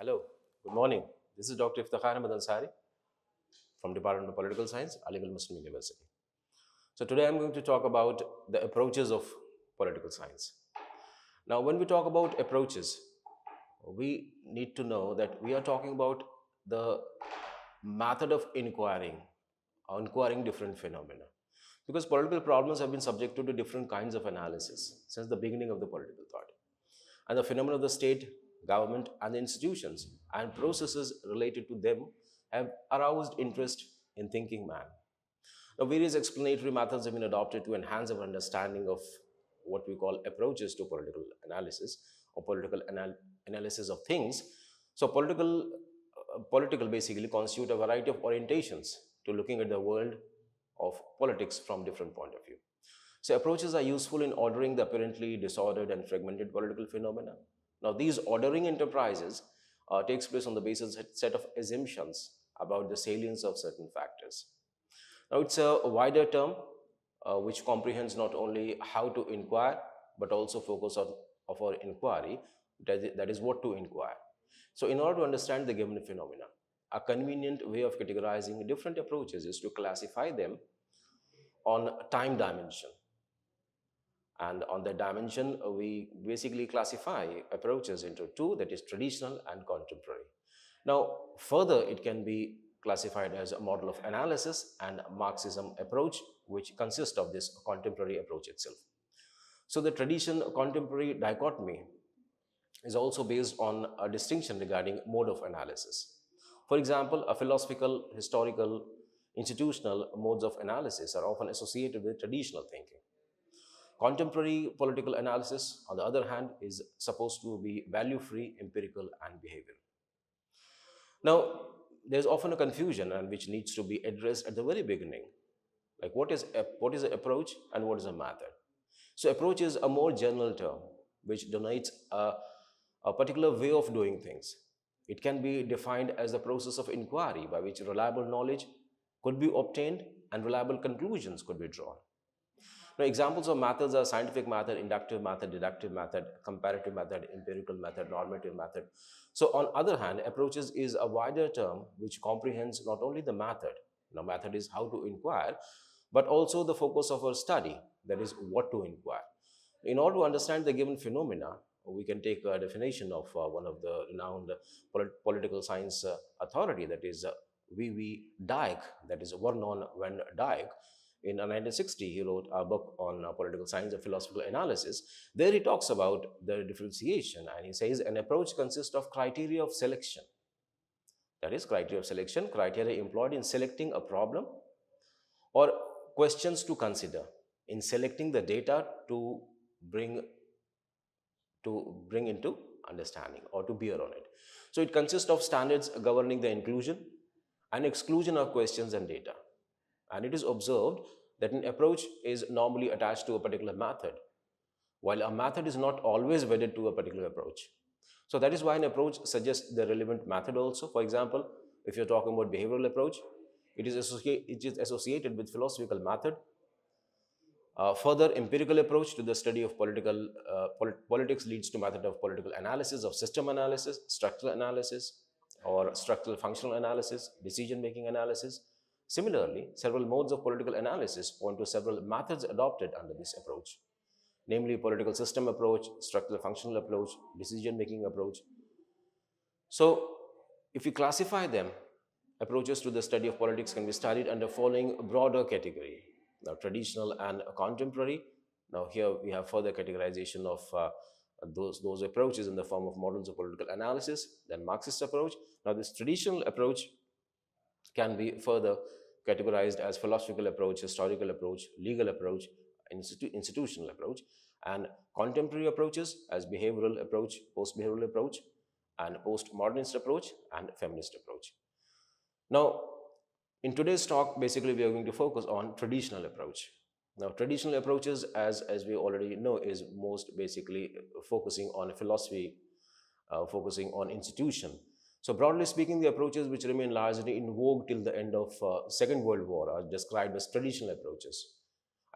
Hello, good morning. This is Dr. Iftikhar Ahmed Ansari from Department of Political Science, Aligarh Muslim University. So today I'm going to talk about the approaches of political science. Now, when we talk about approaches, we need to know that we are talking about the method of inquiring or inquiring different phenomena. Because political problems have been subjected to different kinds of analysis since the beginning of the political thought. And the phenomena of the state, government, and the institutions and processes related to them have aroused interest in thinking man. Now, various explanatory methods have been adopted to enhance our understanding of what we call approaches to political analysis or analysis of things. So, political basically constitute a variety of orientations to looking at the world of politics from different point of view. So approaches are useful in ordering the apparently disordered and fragmented political phenomena. Now, these ordering enterprises takes place on the basis of a set of assumptions about the salience of certain factors. Now, it's a wider term which comprehends not only how to inquire, but also focus on of our inquiry, that is what to inquire. So, in order to understand the given phenomena, a convenient way of categorizing different approaches is to classify them on time dimension. And on that dimension, we basically classify approaches into two, that is traditional and contemporary. Now, further, it can be classified as a model of analysis and Marxism approach, which consists of this contemporary approach itself. So the tradition contemporary dichotomy is also based on a distinction regarding mode of analysis. For example, a philosophical, historical, institutional modes of analysis are often associated with traditional thinking. Contemporary political analysis, on the other hand, is supposed to be value free, empirical, and behavioral. Now, there's often a confusion and which needs to be addressed at the very beginning. Like what is an approach and what is a method? So, approach is a more general term which denotes a particular way of doing things. It can be defined as the process of inquiry by which reliable knowledge could be obtained and reliable conclusions could be drawn. Now, examples of methods are scientific method, inductive method, deductive method, comparative method, empirical method, normative method. So, on other hand, approaches is a wider term which comprehends not only the method, now method is how to inquire, but also the focus of our study, that is what to inquire. In order to understand the given phenomena, we can take a definition of one of the renowned political science authority, that is V.V. Dijk, that is Vernon van Dijk. In 1960, he wrote a book on political science and philosophical analysis. There he talks about the differentiation, and he says an approach consists of criteria of selection. That is, criteria of selection, criteria employed in selecting a problem or questions to consider in selecting the data to bring into understanding or to bear on it. So it consists of standards governing the inclusion and exclusion of questions and data. And it is observed that an approach is normally attached to a particular method, while a method is not always wedded to a particular approach. So that is why an approach suggests the relevant method also. For example, if you're talking about behavioral approach, it is associated with philosophical method. Further, empirical approach to the study of politics leads to method of political analysis, of system analysis, structural analysis, or structural functional analysis, decision-making analysis. Similarly, several modes of political analysis point to several methods adopted under this approach, namely political system approach, structural functional approach, decision-making approach. So, if you classify them, approaches to the study of politics can be studied under following broader category. Now, traditional and contemporary. Now, here we have further categorization of those approaches in the form of models of political analysis, then Marxist approach. Now, this traditional approach can be further categorized as philosophical approach, historical approach, legal approach, institutional approach, and contemporary approaches as behavioral approach, post-behavioral approach, and post-modernist approach, and feminist approach. Now, in today's talk, basically we are going to focus on traditional approach. Now, traditional approaches, as we already know, is most basically focusing on philosophy, focusing on institution. So broadly speaking, the approaches which remain largely in vogue till the end of Second World War are described as traditional approaches.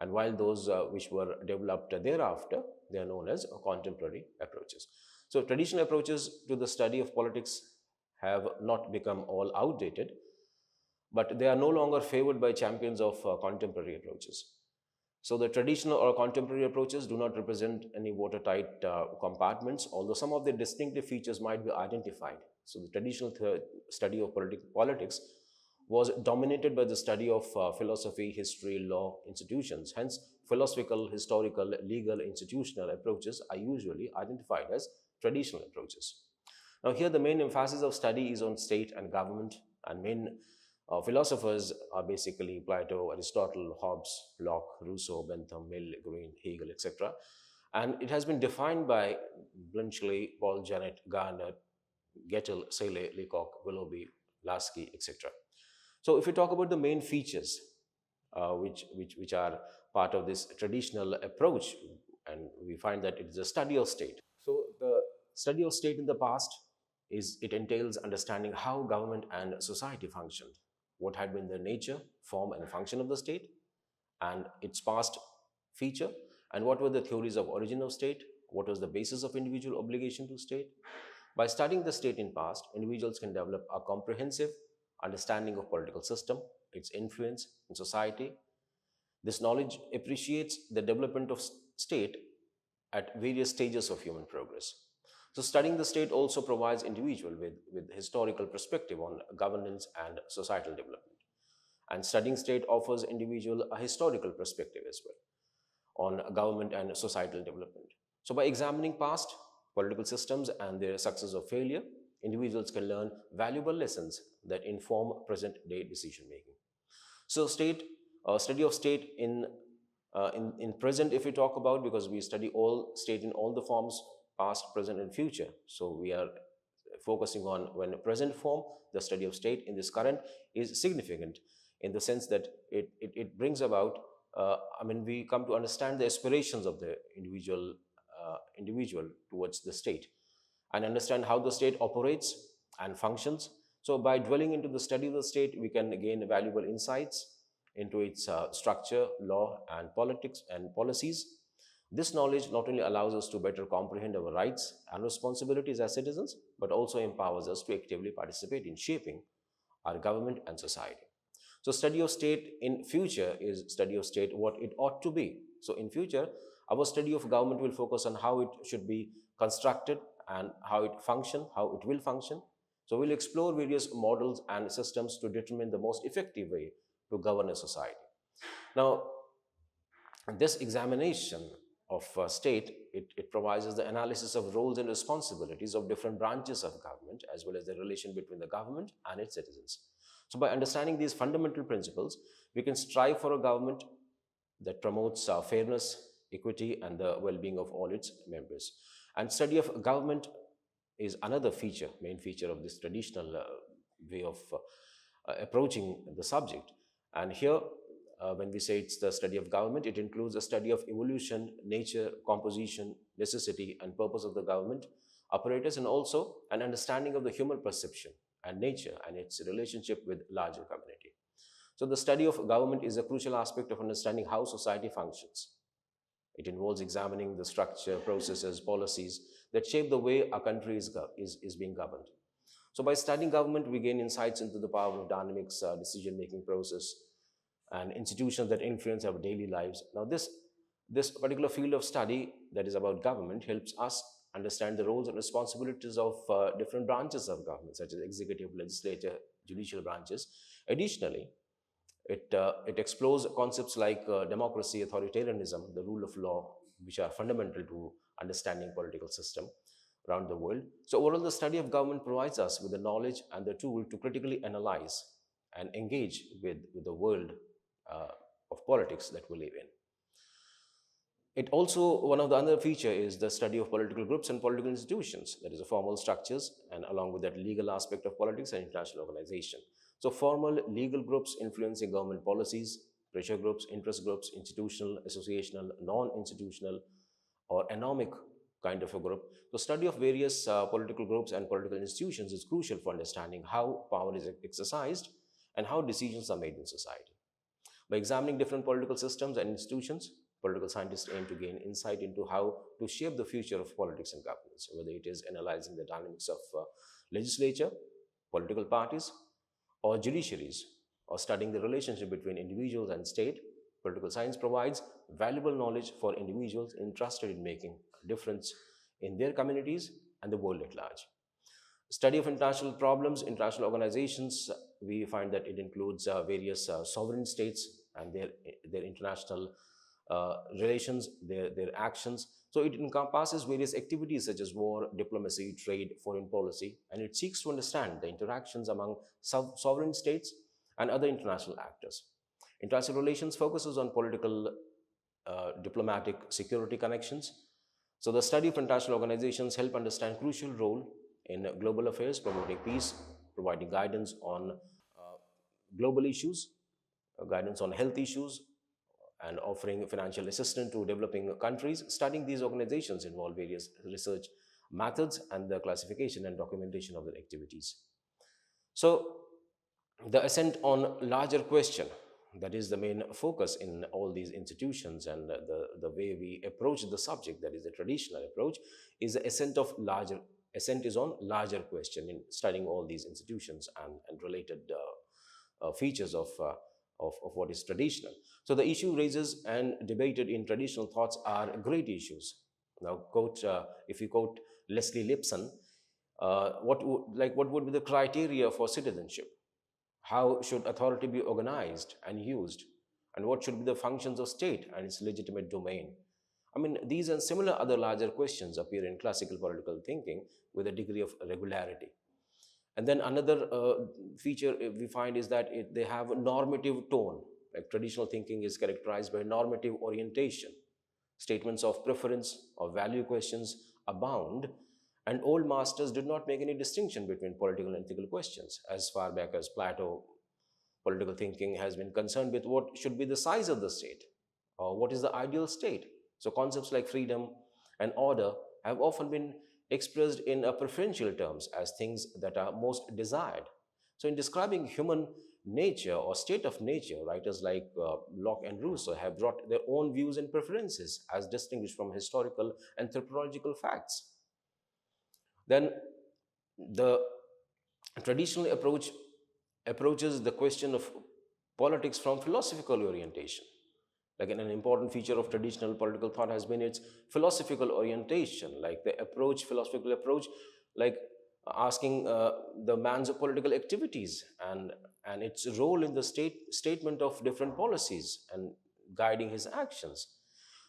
And while those which were developed thereafter, they are known as contemporary approaches. So traditional approaches to the study of politics have not become all outdated, but they are no longer favored by champions of contemporary approaches. So the traditional or contemporary approaches do not represent any watertight compartments, although some of their distinctive features might be identified. So the traditional study of politics was dominated by the study of philosophy, history, law, institutions. Hence, philosophical, historical, legal, institutional approaches are usually identified as traditional approaches. Now, here the main emphasis of study is on state and government, and main philosophers are basically Plato, Aristotle, Hobbes, Locke, Rousseau, Bentham, Mill, Green, Hegel, etc. And it has been defined by Bluntschli, Paul Janet, Garner, Gettel, Seyle, Leacock, Willoughby, Lasky, etc. So, if we talk about the main features which are part of this traditional approach, and we find that it is a study of state. So, the study of state in the past is it entails understanding how government and society functioned, what had been the nature, form, and function of the state, and its past feature, and what were the theories of origin of state, what was the basis of individual obligation to state. By studying the state in past, individuals can develop a comprehensive understanding of political system, its influence in society. This knowledge appreciates the development of state at various stages of human progress. So studying the state also provides individual with historical perspective on governance and societal development. And studying state offers individual a historical perspective as well on government and societal development. So by examining past political systems and their success or failure, individuals can learn valuable lessons that inform present day decision making. So study of state in present, if we talk about, because we study all state in all the forms, past, present, and future. So we are focusing on when present form, the study of state in this current is significant in the sense that it brings about, we come to understand the aspirations of the individual towards the state and understand how the state operates and functions. So by dwelling into the study of the state, we can gain valuable insights into its structure, law, and politics and policies. This knowledge not only allows us to better comprehend our rights and responsibilities as citizens, but also empowers us to actively participate in shaping our government and society. So study of state in future is study of state what it ought to be. So in future, our study of government will focus on how it should be constructed and how it will function. So we'll explore various models and systems to determine the most effective way to govern a society. Now, this examination of state, it provides us the analysis of roles and responsibilities of different branches of government, as well as the relation between the government and its citizens. So by understanding these fundamental principles, we can strive for a government that promotes fairness, equity, and the well-being of all its members. And study of government is another feature, main feature of this traditional way of approaching the subject. And here, when we say it's the study of government, it includes a study of evolution, nature, composition, necessity, and purpose of the government apparatus, and also an understanding of the human perception and nature and its relationship with larger community. So the study of government is a crucial aspect of understanding how society functions. It involves examining the structure, processes, policies that shape the way a country is being governed. So by studying government, we gain insights into the power of dynamics, decision-making process, and institutions that influence our daily lives. Now, this particular field of study that is about government helps us understand the roles and responsibilities of different branches of government, such as executive, legislature, judicial branches. Additionally, it explores concepts like democracy, authoritarianism, the rule of law, which are fundamental to understanding political system around the world. So overall, the study of government provides us with the knowledge and the tool to critically analyze and engage with the world of politics that we live in. It also, one of the other feature is the study of political groups and political institutions, that is the formal structures, and along with that legal aspect of politics and international organization. So formal legal groups influencing government policies, pressure groups, interest groups, institutional, associational, non-institutional, or anomic kind of a group. So study of various political groups and political institutions is crucial for understanding how power is exercised and how decisions are made in society. By examining different political systems and institutions, political scientists aim to gain insight into how to shape the future of politics and governance, whether it is analyzing the dynamics of legislature, political parties, or judiciaries, or studying the relationship between individuals and state, political science provides valuable knowledge for individuals interested in making a difference in their communities and the world at large. Study of international problems, international organizations, we find that it includes various sovereign states and their international relations, their actions. So it encompasses various activities such as war, diplomacy, trade, foreign policy, and it seeks to understand the interactions among sovereign states and other international actors. International relations focuses on political, diplomatic, security connections. So the study of international organizations help understand crucial role in global affairs, promoting peace, providing guidance on global issues, guidance on health issues, and offering financial assistance to developing countries. Studying these organizations involve various research methods and the classification and documentation of their activities. So the ascent on larger question, that is the main focus in all these institutions, and the way we approach the subject, that is the traditional approach, is the ascent is on larger question in studying all these institutions and related features of what is traditional. So the issue raises and debated in traditional thoughts are great issues. Now, if you quote Leslie Lipson, what would be the criteria for citizenship? How should authority be organized and used? And what should be the functions of state and its legitimate domain? I mean, these and similar other larger questions appear in classical political thinking with a degree of regularity. And then another feature we find is that they have a normative tone. Like traditional thinking is characterized by normative orientation. Statements of preference or value questions abound, and old masters did not make any distinction between political and ethical questions. As far back as Plato, political thinking has been concerned with what should be the size of the state or what is the ideal state. So concepts like freedom and order have often been expressed in preferential terms as things that are most desired. So in describing human nature or state of nature, writers like Locke and Rousseau have brought their own views and preferences as distinguished from historical anthropological facts. Then the traditional approach approaches the question of politics from philosophical orientation. Like an important feature of traditional political thought has been its philosophical orientation, like the philosophical approach, like asking the man's political activities and its role in the statement of different policies and guiding his actions.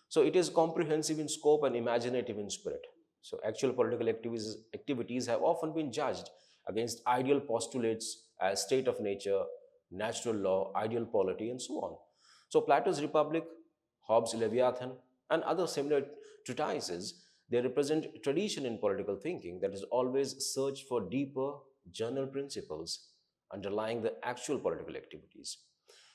So it is comprehensive in scope and imaginative in spirit. So actual political activities have often been judged against ideal postulates as state of nature, natural law, ideal polity, and so on. So Plato's Republic, Hobbes' Leviathan, and other similar treatises, they represent tradition in political thinking that has always searched for deeper general principles underlying the actual political activities.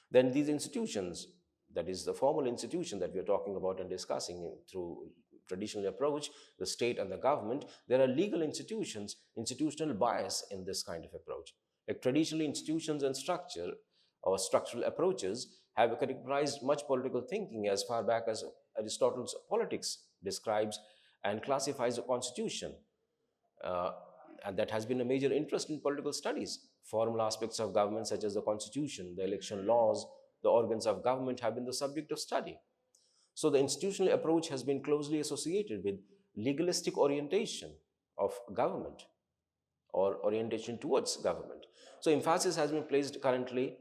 Then these institutions, that is the formal institution that we are talking about and discussing through traditional approach, the state and the government, there are legal institutions, institutional bias in this kind of approach. Like traditional institutions and structure or structural approaches have characterized much political thinking as far back as Aristotle's Politics describes and classifies the constitution. Uh, and that has been a major interest in political studies. Formal aspects of government, such as the constitution, the election laws, the organs of government, have been the subject of study. So the institutional approach has been closely associated with legalistic orientation of government or orientation towards government. So emphasis has been placed currently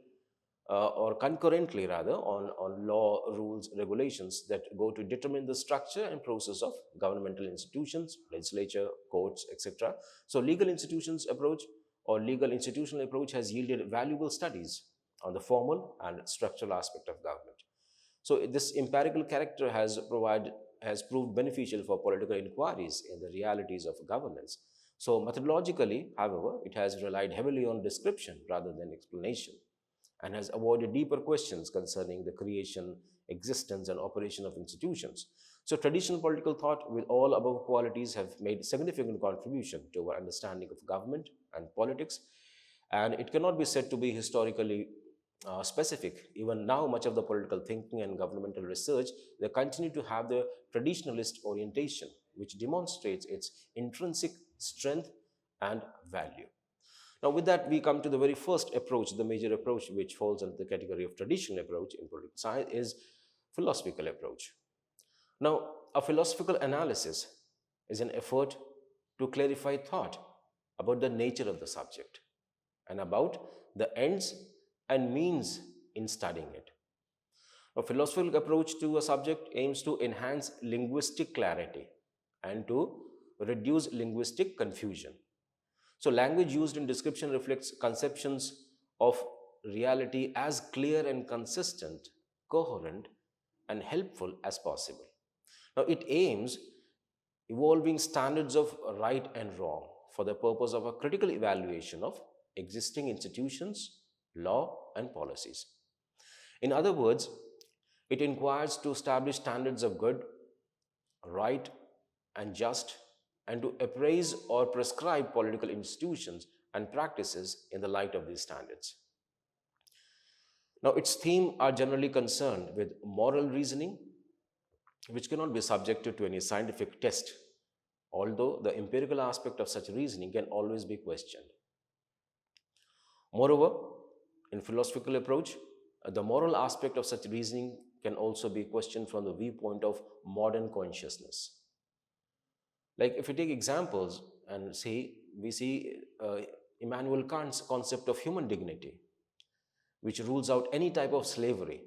or concurrently rather on law, rules, regulations that go to determine the structure and process of governmental institutions, legislature, courts, etc. So legal institutions approach or legal institutional approach has yielded valuable studies on the formal and structural aspect of government. So this empirical character has proved beneficial for political inquiries in the realities of governance. So methodologically, however, it has relied heavily on description rather than explanation and has avoided deeper questions concerning the creation, existence, and operation of institutions. So traditional political thought with all above qualities have made significant contribution to our understanding of government and politics, and it cannot be said to be historically specific. Even now, much of the political thinking and governmental research, they continue to have the traditionalist orientation, which demonstrates its intrinsic strength and value. Now, with that, we come to the very first approach, the major approach, which falls under the category of traditional approach in political science, is philosophical approach. Now, a philosophical analysis is an effort to clarify thought about the nature of the subject and about the ends and means in studying it. A philosophical approach to a subject aims to enhance linguistic clarity and to reduce linguistic confusion. So, language used in description reflects conceptions of reality as clear and consistent, coherent, and helpful as possible. Now, it aims evolving standards of right and wrong for the purpose of a critical evaluation of existing institutions, law, and policies. In other words, it inquires to establish standards of good, right, and just, and to appraise or prescribe political institutions and practices in the light of these standards. Now, its themes are generally concerned with moral reasoning, which cannot be subjected to any scientific test, although the empirical aspect of such reasoning can always be questioned. Moreover, in philosophical approach, the moral aspect of such reasoning can also be questioned from the viewpoint of modern consciousness. Like if we take examples and see, we see Immanuel Kant's concept of human dignity, which rules out any type of slavery,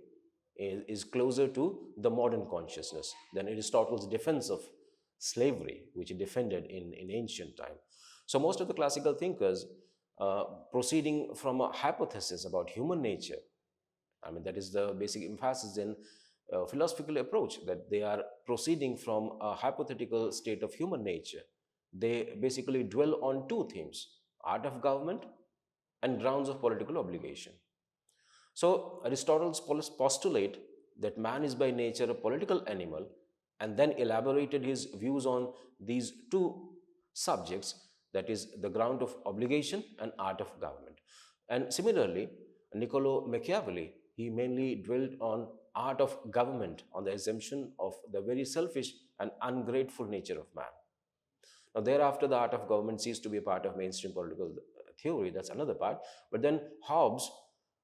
is closer to the modern consciousness than Aristotle's defense of slavery, which he defended in ancient time. So most of the classical thinkers, proceeding from a hypothesis about human nature, I mean, that is the basic emphasis in philosophical approach, that they are proceeding from a hypothetical state of human nature. They basically dwell on two themes: art of government and grounds of political obligation. So Aristotle's postulate that man is by nature a political animal, and then elaborated his views on these two subjects, that is the ground of obligation and art of government. And similarly, Niccolo Machiavelli, he mainly dwelt on art of government on the assumption of the very selfish and ungrateful nature of man. Now, thereafter, the art of government ceased to be a part of mainstream political theory. That's another part. But then Hobbes,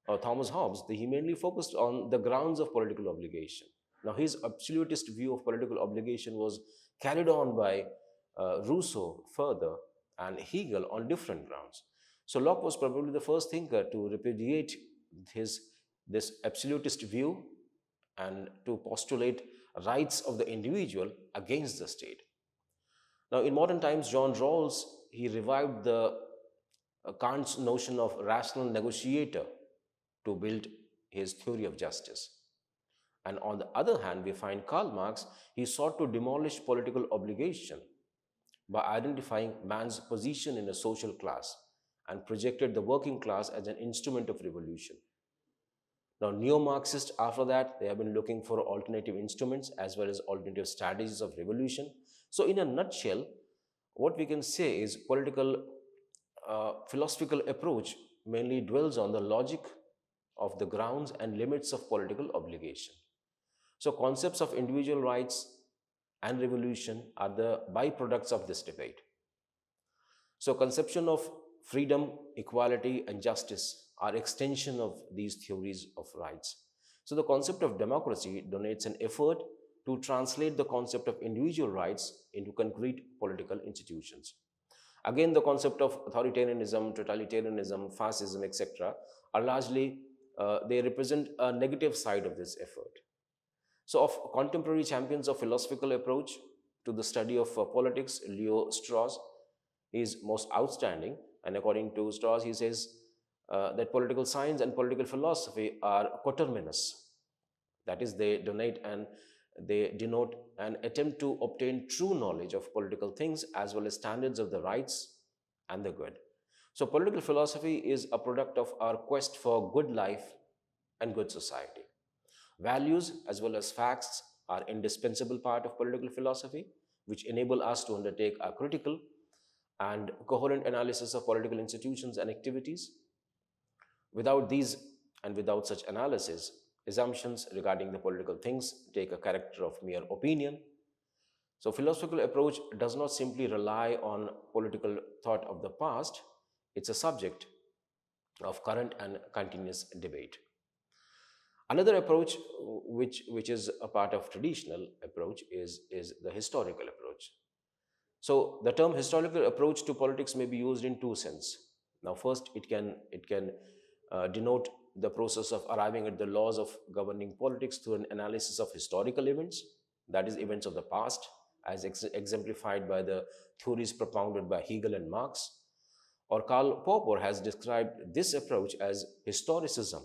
or Thomas Hobbes, he mainly focused on the grounds of political obligation. Now, his absolutist view of political obligation was carried on by Rousseau further and Hegel on different grounds. So, Locke was probably the first thinker to repudiate this absolutist view and to postulate rights of the individual against the state. Now, in modern times, John Rawls, he revived the Kant's notion of rational negotiator to build his theory of justice. And on the other hand, we find Karl Marx, he sought to demolish political obligation by identifying man's position in a social class and projected the working class as an instrument of revolution. Now, neo-Marxists, after that, they have been looking for alternative instruments as well as alternative strategies of revolution. So, in a nutshell, what we can say is political philosophical approach mainly dwells on the logic of the grounds and limits of political obligation. So, concepts of individual rights and revolution are the byproducts of this debate. So, conception of freedom, equality, and justice are extension of these theories of rights. So, the concept of democracy donates an effort to translate the concept of individual rights into concrete political institutions. Again, the concept of authoritarianism, totalitarianism, fascism, etc. are largely, they represent a negative side of this effort. So, of contemporary champions of philosophical approach to the study of politics, Leo Strauss is most outstanding. And according to Strauss, he says that political science and political philosophy are coterminous. That is, they denote an attempt to obtain true knowledge of political things as well as standards of the rights and the good. So, political philosophy is a product of our quest for good life and good society. Values as well as facts are indispensable part of political philosophy, which enable us to undertake a critical and coherent analysis of political institutions and activities. Without these and without such analysis, assumptions regarding the political things take a character of mere opinion. So, philosophical approach does not simply rely on political thought of the past, It's a subject of current and continuous debate. Another approach, which is a part of traditional approach, is the historical approach. So the term historical approach to politics may be used in two sense. Now, first, it can denote the process of arriving at the laws of governing politics through an analysis of historical events, that is, events of the past, as exemplified by the theories propounded by Hegel and Marx. Or Karl Popper has described this approach as historicism,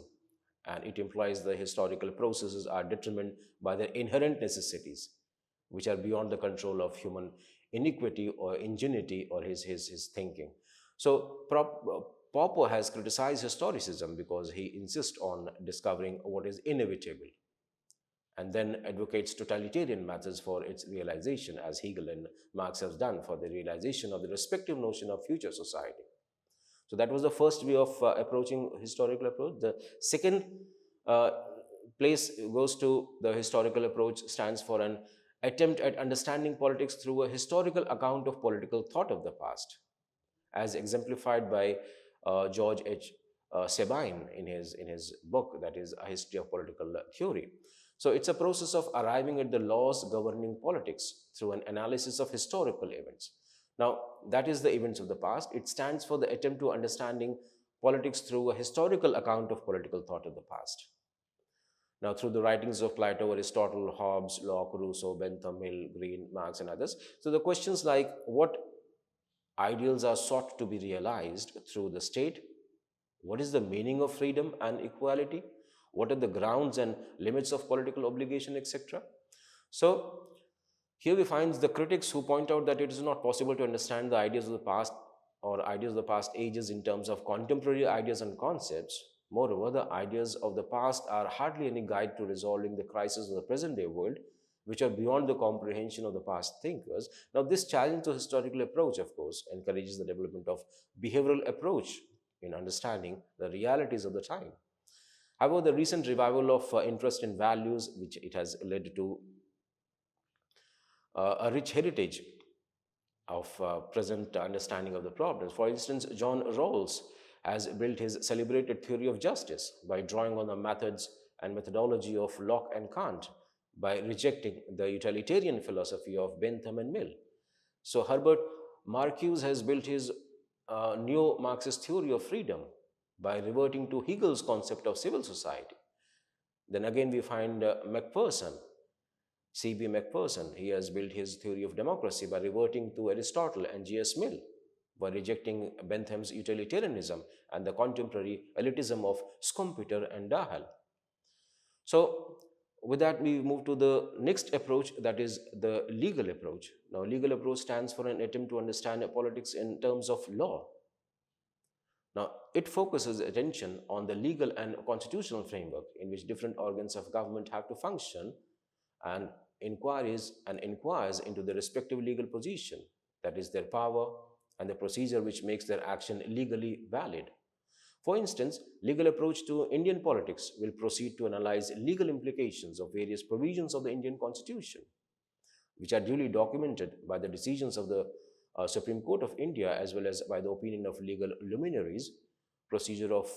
and it implies the historical processes are determined by their inherent necessities, which are beyond the control of human iniquity or ingenuity or his thinking. So Popper has criticized historicism because he insists on discovering what is inevitable and then advocates totalitarian methods for its realization, as Hegel and Marx have done for the realization of the respective notion of future society. So that was the first way of approaching historical approach. The second uh, place goes to the historical approach stands for an attempt at understanding politics through a historical account of political thought of the past, as exemplified by George H. Sabine in his book, that is A History of Political Theory. So it's a process of arriving at the laws governing politics through an analysis of historical events. Now, that is the events of the past. It stands for the attempt to understanding politics through a historical account of political thought of the past. Now, through the writings of Plato, Aristotle, Hobbes, Locke, Rousseau, Bentham, Mill, Green, Marx, and others. So the questions like what ideals are sought to be realized through the state, what is the meaning of freedom and equality, what are the grounds and limits of political obligation, etc. So here we find the critics who point out that it is not possible to understand the ideas of the past or ideas of the past ages in terms of contemporary ideas and concepts. Moreover, the ideas of the past are hardly any guide to resolving the crises of the present day world, which are beyond the comprehension of the past thinkers. Now, this challenge to historical approach, of course, encourages the development of behavioral approach in understanding the realities of the time. However, the recent revival of interest in values, which it has led to a rich heritage of present understanding of the problems. For instance, John Rawls has built his celebrated theory of justice by drawing on the methods and methodology of Locke and Kant, by rejecting the utilitarian philosophy of Bentham and Mill. So Herbert Marcuse has built his neo-Marxist theory of freedom by reverting to Hegel's concept of civil society. Then again we find Macpherson, C.B. Macpherson. He has built his theory of democracy by reverting to Aristotle and J.S. Mill, by rejecting Bentham's utilitarianism and the contemporary elitism of Schumpeter and Dahl. So with that, we move to the next approach, that is the legal approach. Now, legal approach stands for an attempt to understand politics in terms of law. Now, it focuses attention on the legal and constitutional framework in which different organs of government have to function, and inquires into the respective legal position, that is their power and the procedure which makes their action legally valid. For instance, legal approach to Indian politics will proceed to analyze legal implications of various provisions of the Indian Constitution, which are duly documented by the decisions of the Supreme Court of India as well as by the opinion of legal luminaries, procedure of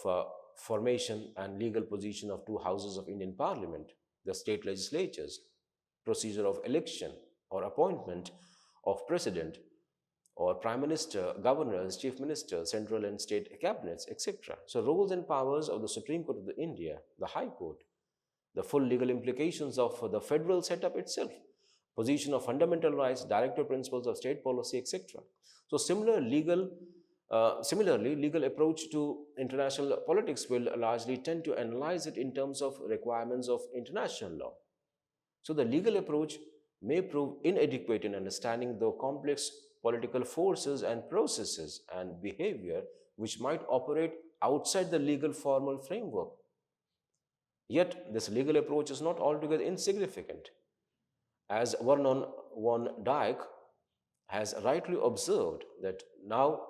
formation and legal position of two houses of Indian Parliament, the state legislatures, procedure of election or appointment of president or prime minister, governors, chief minister, central and state cabinets, etc. So roles and powers of the Supreme Court of the India, the High Court, the full legal implications of the federal setup itself, position of fundamental rights, directive principles of state policy, etc. So similarly, legal approach to international politics will largely tend to analyze it in terms of requirements of international law. So the legal approach may prove inadequate in understanding the complex political forces and processes and behavior which might operate outside the legal formal framework. Yet, this legal approach is not altogether insignificant. As Vernon von Dijk has rightly observed, that now,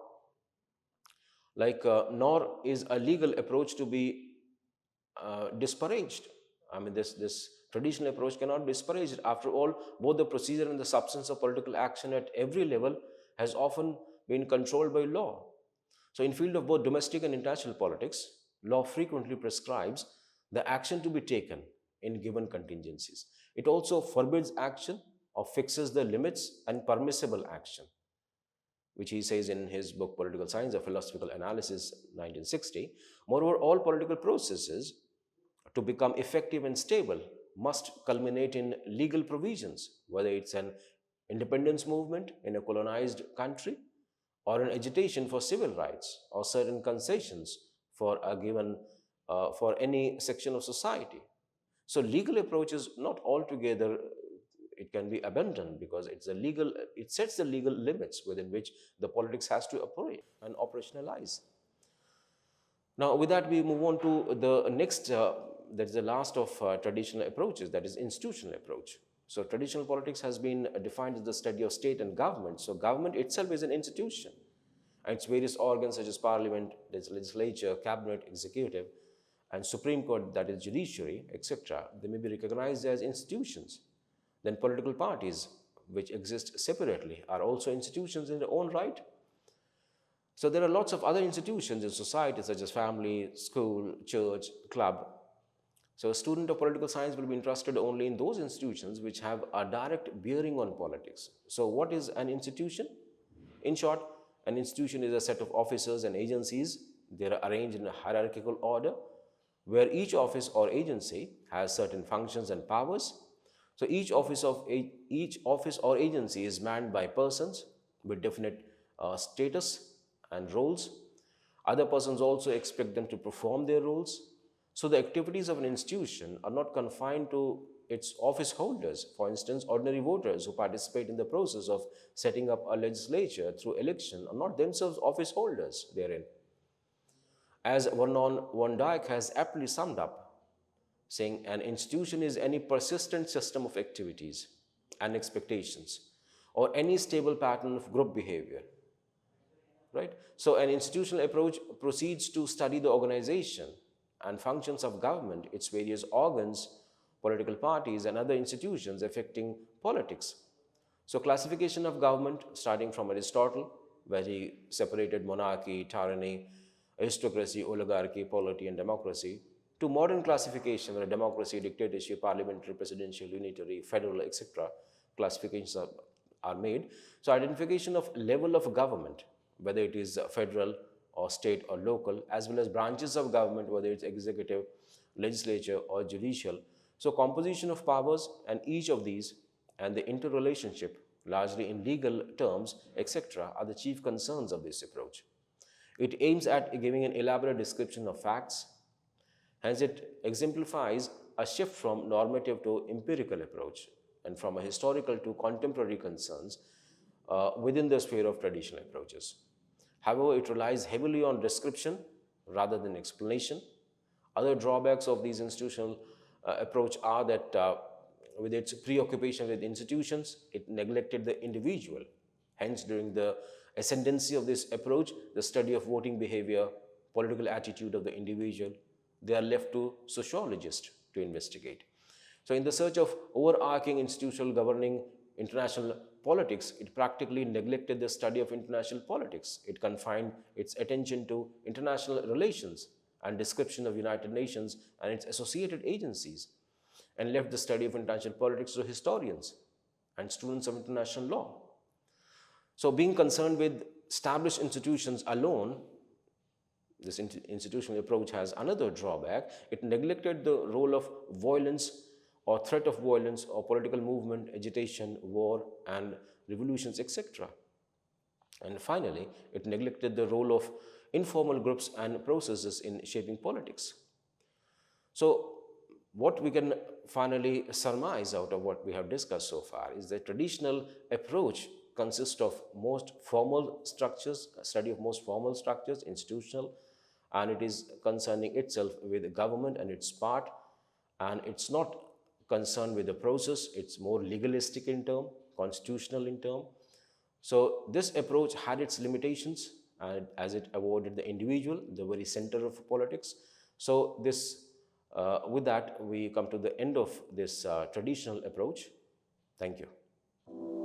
nor is a legal approach to be disparaged. I mean, this traditional approach cannot be disparaged. After all, both the procedure and the substance of political action at every level has often been controlled by law. So in field of both domestic and international politics, law frequently prescribes the action to be taken in given contingencies. It also forbids action or fixes the limits and permissible action, which he says in his book Political Science, A Philosophical Analysis, 1960. Moreover, all political processes to become effective and stable must culminate in legal provisions, whether it's an independence movement in a colonized country or an agitation for civil rights or certain concessions for a given for any section of society. So legal approach is not altogether, it can be abandoned because it sets the legal limits within which the politics has to operate and operationalize. Now, with that, we move on to the next, that is the last of traditional approaches, that is institutional approach. So traditional politics has been defined as the study of state and government. So government itself is an institution, and its various organs such as parliament, legislature, cabinet, executive, and Supreme Court, that is judiciary, etc., they may be recognized as institutions. Then political parties, which exist separately, are also institutions in their own right. So there are lots of other institutions in society, such as family, school, church, club. So a student of political science will be interested only in those institutions which have a direct bearing on politics. So what is an institution? In short, an institution is a set of officers and agencies. They are arranged in a hierarchical order where each office or agency has certain functions and powers. So each office or agency is manned by persons with definite status and roles. Other persons also expect them to perform their roles. So the activities of an institution are not confined to its office holders. For instance, ordinary voters who participate in the process of setting up a legislature through election are not themselves office holders therein. As Vernon van Dijk has aptly summed up, saying an institution is any persistent system of activities and expectations or any stable pattern of group behavior. Right? So an institutional approach proceeds to study the organization and functions of government, its various organs, political parties, and other institutions affecting politics. So classification of government, starting from Aristotle, where he separated monarchy, tyranny, aristocracy, oligarchy, polity, and democracy, to modern classification where democracy, dictatorship, parliamentary, presidential, unitary, federal, etc. classifications are made. So identification of level of government, whether it is federal or state or local, as well as branches of government, whether it's executive, legislature, or judicial. So composition of powers and each of these and the interrelationship, largely in legal terms, etc., are the chief concerns of this approach. It aims at giving an elaborate description of facts. Hence, it exemplifies a shift from normative to empirical approach and from a historical to contemporary concerns within the sphere of traditional approaches. However, it relies heavily on description rather than explanation. Other drawbacks of these institutional approach are that with its preoccupation with institutions, it neglected the individual. Hence, during the ascendancy of this approach, the study of voting behavior, political attitude of the individual, they are left to sociologists to investigate. So in the search of overarching institutional governing international politics, it practically neglected the study of international politics. It confined its attention to international relations and description of United Nations and its associated agencies, and left the study of international politics to historians and students of international law. So being concerned with established institutions alone, this institutional approach has another drawback. It neglected the role of violence or threat of violence or political movement, agitation, war, and revolutions, etc. And finally, it neglected the role of informal groups and processes in shaping politics. So what we can finally surmise out of what we have discussed so far is that traditional approach consists of most formal structures, study of most formal structures, institutional, and it is concerning itself with government and its part, and it's not concerned with the process, it's more legalistic in term, constitutional in term. So this approach had its limitations, and as it avoided the individual, the very center of politics. So this, with that, we come to the end of this traditional approach. Thank you.